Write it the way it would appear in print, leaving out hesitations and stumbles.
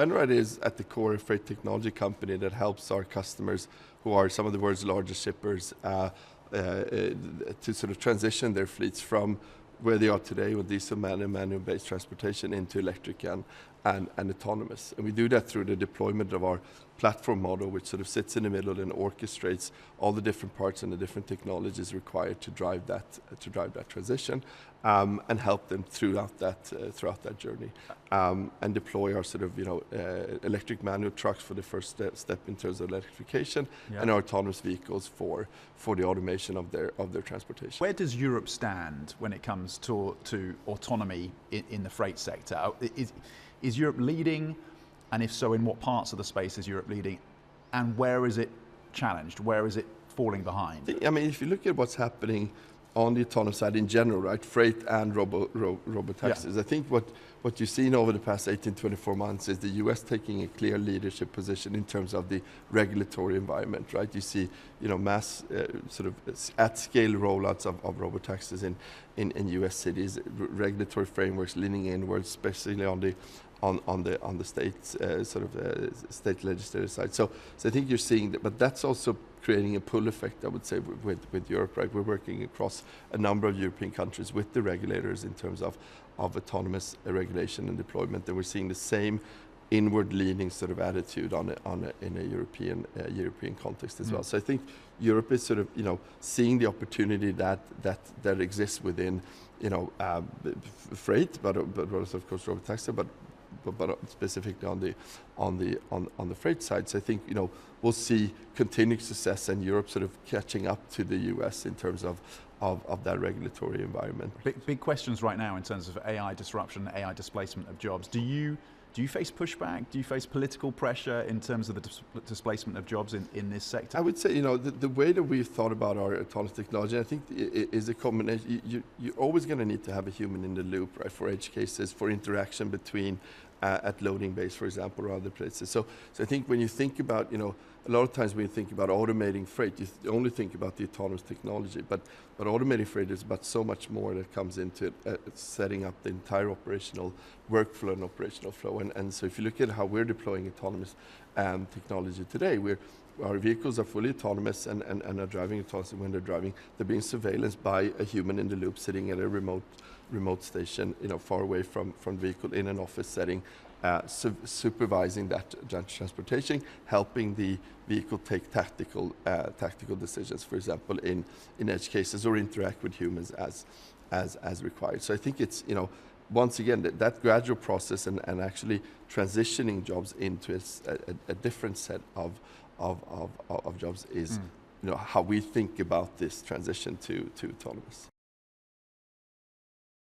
Einride is at the core a freight technology company that helps our customers, who are some of the world's largest shippers, to sort of transition their fleets from where they are today with diesel and manual-based transportation into electric and autonomous. And we do that through the deployment of our platform model, which sort of sits in the middle and orchestrates all the different parts and the different technologies required to drive that transition, and help them throughout that journey, and deploy our sort of electric manual trucks for the first step in terms of electrification, and our autonomous vehicles for the automation of their transportation. Where does Europe stand when it comes to autonomy in the freight sector? Is Europe leading, and if so, in what parts of the space is Europe leading, and where is it challenged? Where is it falling behind? I mean, if you look at what's happening on the autonomous side in general, right, freight and robotaxis, I think what you've seen over the past 18-24 months is the US taking a clear leadership position in terms of the regulatory environment, right? You see, mass sort of at-scale rollouts of robotaxis in US cities, regulatory frameworks leaning inwards, especially on the states, state legislative side. So I think you're seeing that, but that's also creating a pull effect, I would say, with Europe, right? We're working across a number of European countries with the regulators in terms of autonomous regulation and deployment, and we're seeing the same inward-leaning sort of attitude in a European context as well. So I think Europe is sort of seeing the opportunity that exists within freight, but also of course robotaxi, but specifically on the freight side. So I think we'll see continued success, and Europe sort of catching up to the US in terms of that regulatory environment. Big questions right now in terms of AI disruption, AI displacement of jobs. Do you face pushback? Do you face political pressure in terms of the displacement of jobs in this sector? I would say, the way that we've thought about our autonomous technology, I think is a combination. You're always going to need to have a human in the loop, right, for edge cases, for interaction between at loading bays, for example, or other places. So I think when you think about, a lot of times when you think about automating freight, you only think about the autonomous technology, but automating freight is about so much more that comes into setting up the entire operational workflow and operational flow. And so if you look at how we're deploying autonomous technology today, our vehicles are fully autonomous and are driving autonomously. When they're driving, they're being surveillanced by a human in the loop sitting at a remote station, far away from the vehicle in an office setting, supervising that transportation, helping the vehicle take tactical decisions, for example, in edge cases, or interact with humans as required. So I think it's, once again, that gradual process and actually transitioning jobs into a different set of jobs is how we think about this transition to autonomous.